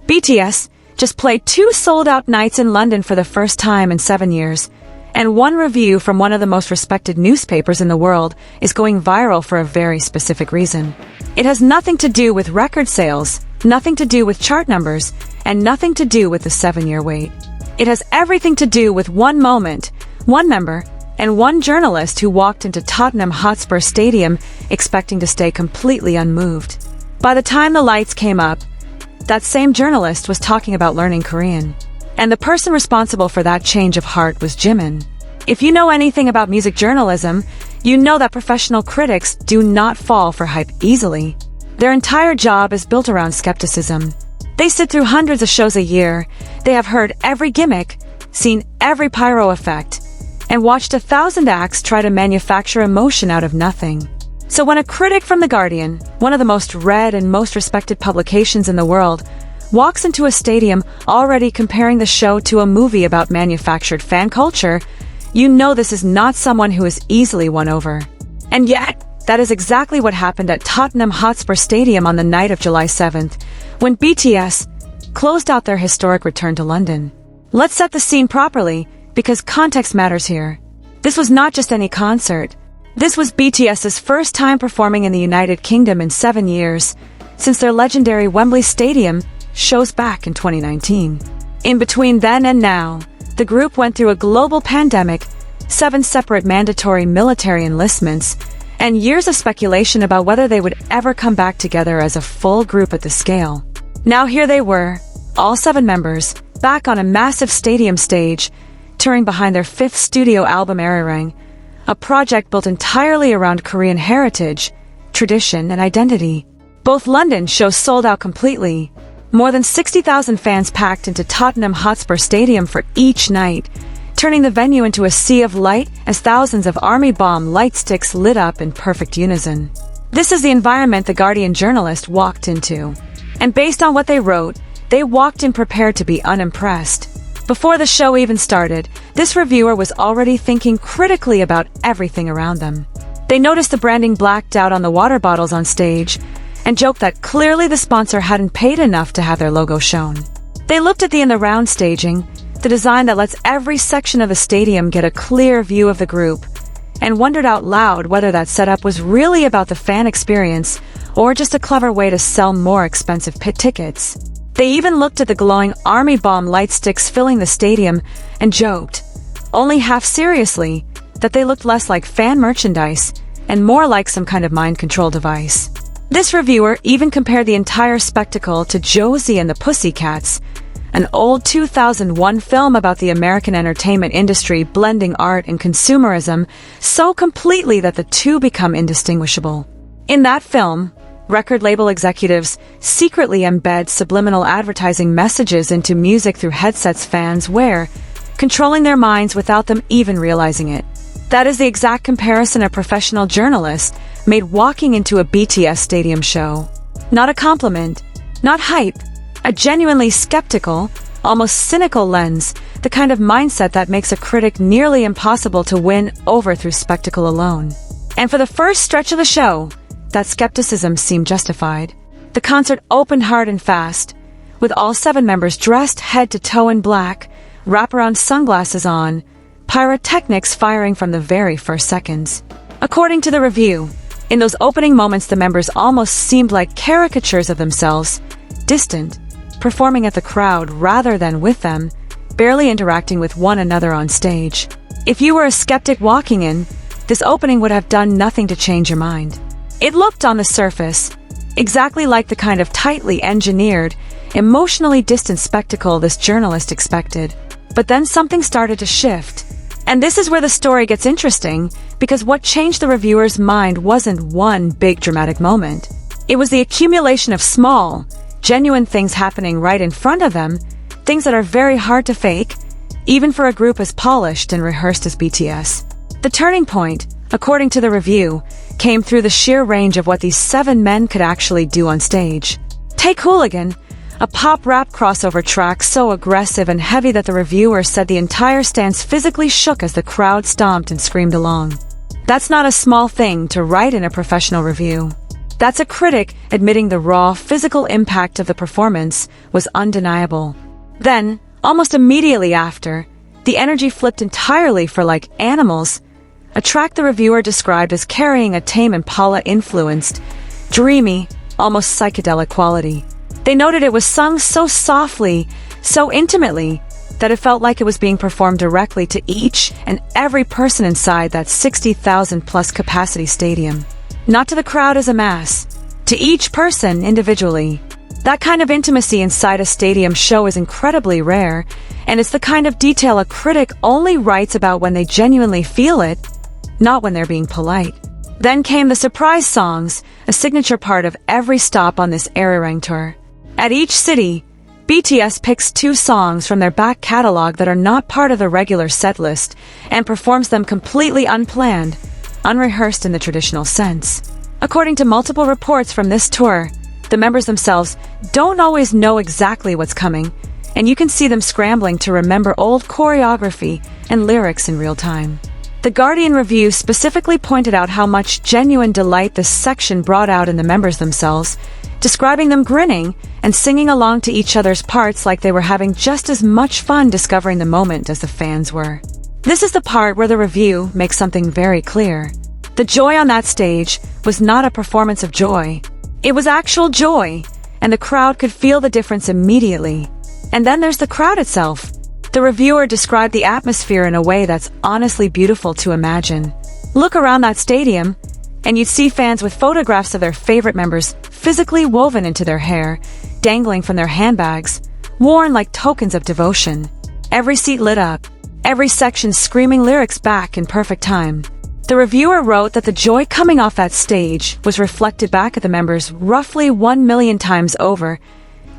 BTS just played 2 sold-out nights in London for the first time in 7 years, and one review from one of the most respected newspapers in the world is going viral for a very specific reason. It has nothing to do with record sales, nothing to do with chart numbers, and nothing to do with the 7-year wait. It has everything to do with one moment, one member, and one journalist who walked into Tottenham Hotspur Stadium expecting to stay completely unmoved. By the time the lights came up, that same journalist was talking about learning Korean. And the person responsible for that change of heart was Jimin. If you know anything about music journalism, you know that professional critics do not fall for hype easily. Their entire job is built around skepticism. They sit through hundreds of shows a year, they have heard every gimmick, seen every pyro effect, and watched 1,000 acts try to manufacture emotion out of nothing. So when a critic from The Guardian, one of the most read and most respected publications in the world, walks into a stadium already comparing the show to a movie about manufactured fan culture, you know this is not someone who is easily won over. And yet, that is exactly what happened at Tottenham Hotspur Stadium on the night of July 7th, when BTS closed out their historic return to London. Let's set the scene properly, because context matters here. This was not just any concert. This was BTS's first time performing in the United Kingdom in 7 years, since their legendary Wembley Stadium shows back in 2019. In between then and now, the group went through a global pandemic, 7 separate mandatory military enlistments, and years of speculation about whether they would ever come back together as a full group at the scale. Now here they were, all 7 members, back on a massive stadium stage, touring behind their 5th studio album Arirang, a project built entirely around Korean heritage, tradition, and identity. Both London shows sold out completely. More than 60,000 fans packed into Tottenham Hotspur Stadium for each night, turning the venue into a sea of light as thousands of army bomb light sticks lit up in perfect unison. This is the environment the Guardian journalist walked into. And based on what they wrote, they walked in prepared to be unimpressed. Before the show even started, this reviewer was already thinking critically about everything around them. They noticed the branding blacked out on the water bottles on stage, and joked that clearly the sponsor hadn't paid enough to have their logo shown. They looked at the in the round staging, the design that lets every section of the stadium get a clear view of the group, and wondered out loud whether that setup was really about the fan experience or just a clever way to sell more expensive pit tickets. They even looked at the glowing army bomb light sticks filling the stadium and joked, only half seriously, that they looked less like fan merchandise and more like some kind of mind control device. This reviewer even compared the entire spectacle to Josie and the Pussycats, an old 2001 film about the American entertainment industry blending art and consumerism so completely that the two become indistinguishable. In that film, record label executives secretly embed subliminal advertising messages into music through headsets fans wear, controlling their minds without them even realizing it. That is the exact comparison a professional journalist made walking into a BTS stadium show. Not a compliment, not hype, a genuinely skeptical, almost cynical lens, the kind of mindset that makes a critic nearly impossible to win over through spectacle alone. And for the first stretch of the show, that skepticism seemed justified. The concert opened hard and fast, with all 7 members dressed head to toe in black, wraparound sunglasses on, pyrotechnics firing from the very first seconds. According to the review, in those opening moments the members almost seemed like caricatures of themselves, distant, performing at the crowd rather than with them, barely interacting with one another on stage. If you were a skeptic walking in, this opening would have done nothing to change your mind. It looked on the surface exactly like the kind of tightly engineered, emotionally distant spectacle this journalist expected. But then something started to shift. And this is where the story gets interesting, because what changed the reviewer's mind wasn't one big dramatic moment. It was the accumulation of small, genuine things happening right in front of them, things that are very hard to fake, even for a group as polished and rehearsed as BTS. The turning point, according to the review, came through the sheer range of what these 7 men could actually do on stage. Take Hooligan, a pop-rap crossover track so aggressive and heavy that the reviewer said the entire stance physically shook as the crowd stomped and screamed along. That's not a small thing to write in a professional review. That's a critic admitting the raw physical impact of the performance was undeniable. Then, almost immediately after, the energy flipped entirely for Like Animals, a track the reviewer described as carrying a Tame Impala-influenced, dreamy, almost psychedelic quality. They noted it was sung so softly, so intimately, that it felt like it was being performed directly to each and every person inside that 60,000-plus capacity stadium. Not to the crowd as a mass, to each person individually. That kind of intimacy inside a stadium show is incredibly rare, and it's the kind of detail a critic only writes about when they genuinely feel it, not when they're being polite. Then came the surprise songs, a signature part of every stop on this Arirang tour. At each city, BTS picks 2 songs from their back catalog that are not part of the regular set list and performs them completely unplanned, unrehearsed in the traditional sense. According to multiple reports from this tour, the members themselves don't always know exactly what's coming, and you can see them scrambling to remember old choreography and lyrics in real time. The Guardian review specifically pointed out how much genuine delight this section brought out in the members themselves, describing them grinning and singing along to each other's parts like they were having just as much fun discovering the moment as the fans were. This is the part where the review makes something very clear. The joy on that stage was not a performance of joy. It was actual joy, and the crowd could feel the difference immediately. And then there's the crowd itself. The reviewer described the atmosphere in a way that's honestly beautiful to imagine. Look around that stadium, and you'd see fans with photographs of their favorite members physically woven into their hair, dangling from their handbags, worn like tokens of devotion. Every seat lit up, every section screaming lyrics back in perfect time. The reviewer wrote that the joy coming off that stage was reflected back at the members roughly 1 million times over,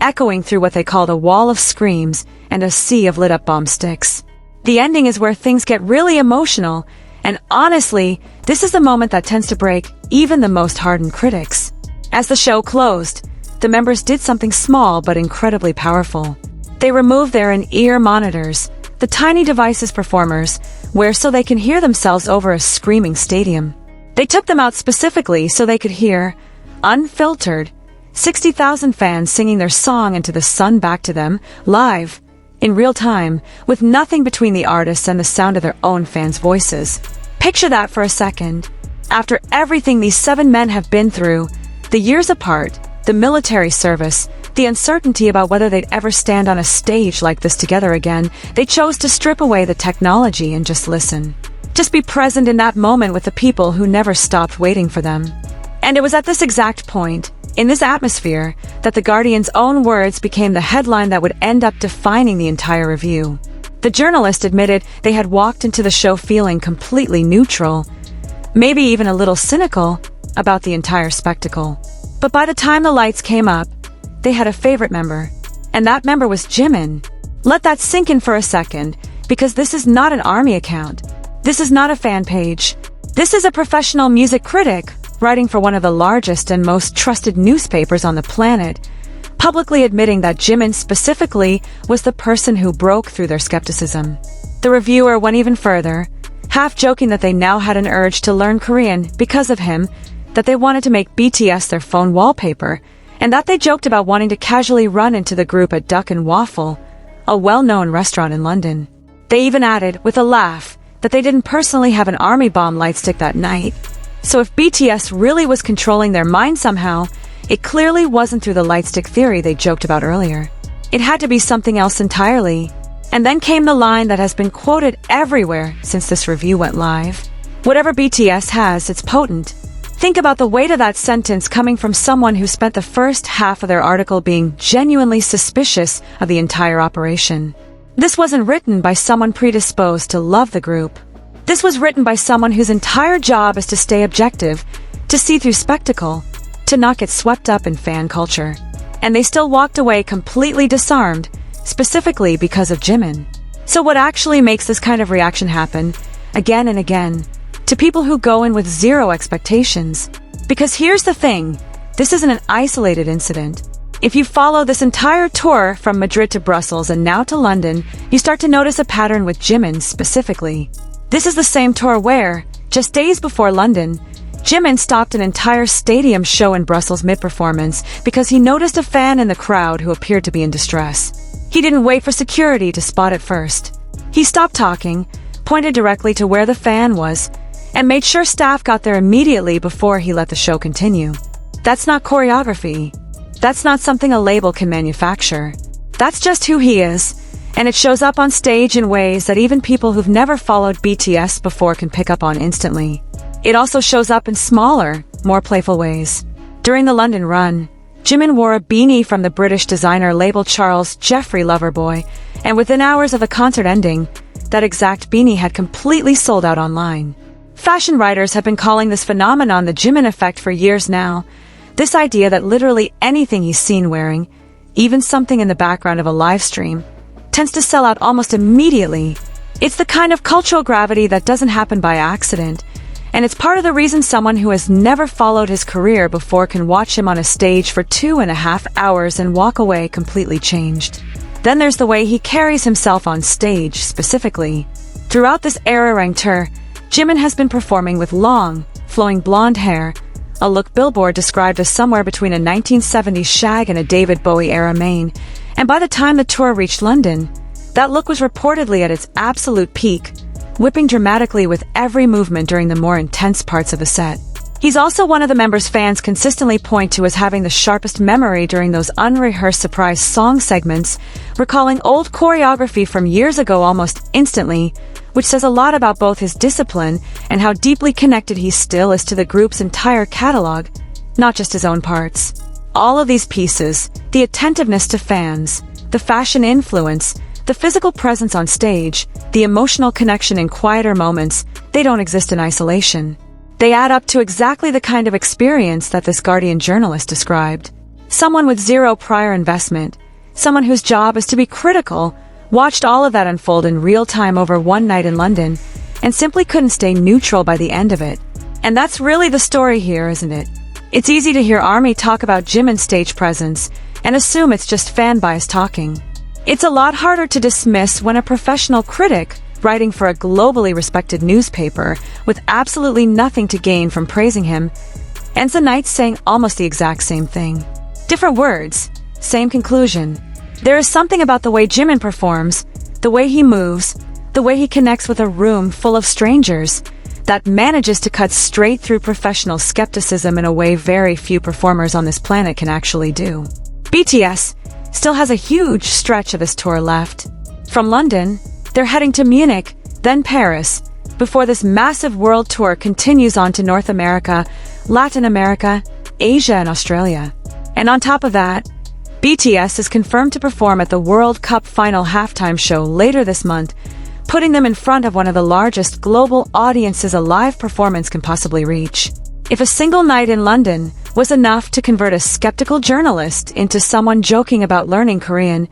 echoing through what they called a wall of screams and a sea of lit-up bomb sticks. The ending is where things get really emotional, and honestly, this is the moment that tends to break even the most hardened critics. As the show closed, the members did something small but incredibly powerful. They removed their in-ear monitors, the tiny devices performers wear so they can hear themselves over a screaming stadium. They took them out specifically so they could hear, unfiltered, 60,000 fans singing their song into the sun back to them, live, in real time, with nothing between the artists and the sound of their own fans' voices. Picture that for a second. After everything these 7 men have been through, the years apart, the military service, the uncertainty about whether they'd ever stand on a stage like this together again, they chose to strip away the technology and just listen. Just be present in that moment with the people who never stopped waiting for them. And it was at this exact point, in this atmosphere, that The Guardian's own words became the headline that would end up defining the entire review. The journalist admitted they had walked into the show feeling completely neutral, maybe even a little cynical, about the entire spectacle. But by the time the lights came up, they had a favorite member, and that member was Jimin. Let that sink in for a second, because this is not an ARMY account. This is not a fan page. This is a professional music critic writing for one of the largest and most trusted newspapers on the planet, publicly admitting that Jimin specifically was the person who broke through their skepticism. The reviewer went even further, half joking that they now had an urge to learn Korean because of him, that they wanted to make BTS their phone wallpaper, and that they joked about wanting to casually run into the group at Duck and Waffle, a well-known restaurant in London. They even added, with a laugh, that they didn't personally have an ARMY bomb lightstick that night. So if BTS really was controlling their mind somehow, it clearly wasn't through the lightstick theory they joked about earlier. It had to be something else entirely. And then came the line that has been quoted everywhere since this review went live. Whatever BTS has, it's potent. Think about the weight of that sentence coming from someone who spent the first half of their article being genuinely suspicious of the entire operation. This wasn't written by someone predisposed to love the group. This was written by someone whose entire job is to stay objective, to see through spectacle, to not get swept up in fan culture. And they still walked away completely disarmed, specifically because of Jimin. So what actually makes this kind of reaction happen, again and again, to people who go in with zero expectations? Because here's the thing, this isn't an isolated incident. If you follow this entire tour from Madrid to Brussels and now to London, you start to notice a pattern with Jimin specifically. This is the same tour where, just days before London, Jimin stopped an entire stadium show in Brussels mid-performance because he noticed a fan in the crowd who appeared to be in distress. He didn't wait for security to spot it first. He stopped talking, pointed directly to where the fan was, and made sure staff got there immediately before he let the show continue. That's not choreography. That's not something a label can manufacture. That's just who he is, and it shows up on stage in ways that even people who've never followed BTS before can pick up on instantly. It also shows up in smaller, more playful ways. During the London run, Jimin wore a beanie from the British designer label Charles Jeffrey Loverboy, and within hours of the concert ending, that exact beanie had completely sold out online. Fashion writers have been calling this phenomenon the Jimin effect for years now. This idea that literally anything he's seen wearing, even something in the background of a live stream, tends to sell out almost immediately. It's the kind of cultural gravity that doesn't happen by accident, and it's part of the reason someone who has never followed his career before can watch him on a stage for 2.5 hours and walk away completely changed. Then there's the way he carries himself on stage, specifically. Throughout this era-rang tour, Jimin has been performing with long, flowing blonde hair, a look Billboard described as somewhere between a 1970s shag and a David Bowie-era mane, and by the time the tour reached London, that look was reportedly at its absolute peak, whipping dramatically with every movement during the more intense parts of the set. He's also one of the members fans consistently point to as having the sharpest memory during those unrehearsed surprise song segments, recalling old choreography from years ago almost instantly, which says a lot about both his discipline and how deeply connected he still is to the group's entire catalog, not just his own parts. All of these pieces, the attentiveness to fans, the fashion influence, the physical presence on stage, the emotional connection in quieter moments, they don't exist in isolation. They add up to exactly the kind of experience that this Guardian journalist described. Someone with zero prior investment, someone whose job is to be critical, watched all of that unfold in real time over one night in London, and simply couldn't stay neutral by the end of it. And that's really the story here, isn't it? It's easy to hear ARMY talk about Jimin's stage presence and assume it's just fan bias talking. It's a lot harder to dismiss when a professional critic, writing for a globally respected newspaper with absolutely nothing to gain from praising him, ends the night saying almost the exact same thing. Different words, same conclusion. There is something about the way Jimin performs, the way he moves, the way he connects with a room full of strangers, that manages to cut straight through professional skepticism in a way very few performers on this planet can actually do. BTS still has a huge stretch of this tour left. From London, they're heading to Munich, then Paris, before this massive world tour continues on to North America, Latin America, Asia, and Australia. And on top of that, BTS is confirmed to perform at the World Cup final halftime show later this month, putting them in front of one of the largest global audiences a live performance can possibly reach. If a single night in London was enough to convert a skeptical journalist into someone joking about learning Korean,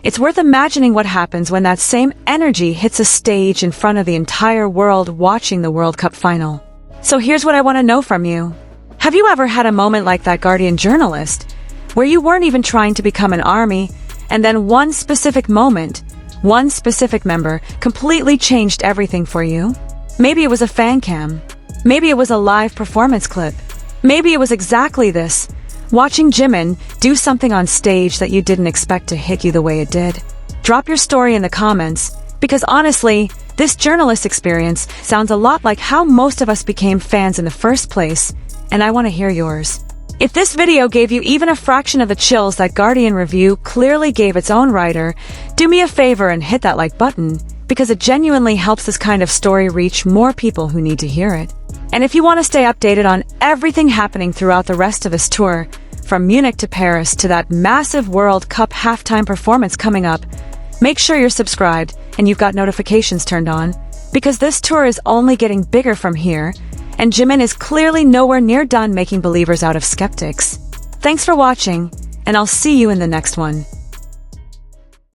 it's worth imagining what happens when that same energy hits a stage in front of the entire world watching the World Cup final. So here's what I want to know from you. Have you ever had a moment like that Guardian journalist, where you weren't even trying to become an ARMY, and then one specific moment, one specific member, completely changed everything for you? Maybe it was a fan cam. Maybe it was a live performance clip. Maybe it was exactly this, watching Jimin do something on stage that you didn't expect to hit you the way it did. Drop your story in the comments, because honestly, this journalist experience sounds a lot like how most of us became fans in the first place, and I want to hear yours. If this video gave you even a fraction of the chills that Guardian review clearly gave its own writer, do me a favor and hit that like button, because it genuinely helps this kind of story reach more people who need to hear it. And if you want to stay updated on everything happening throughout the rest of this tour, from Munich to Paris to that massive World Cup halftime performance coming up, make sure you're subscribed and you've got notifications turned on, because this tour is only getting bigger from here, and Jimin is clearly nowhere near done making believers out of skeptics. Thanks for watching, and I'll see you in the next one.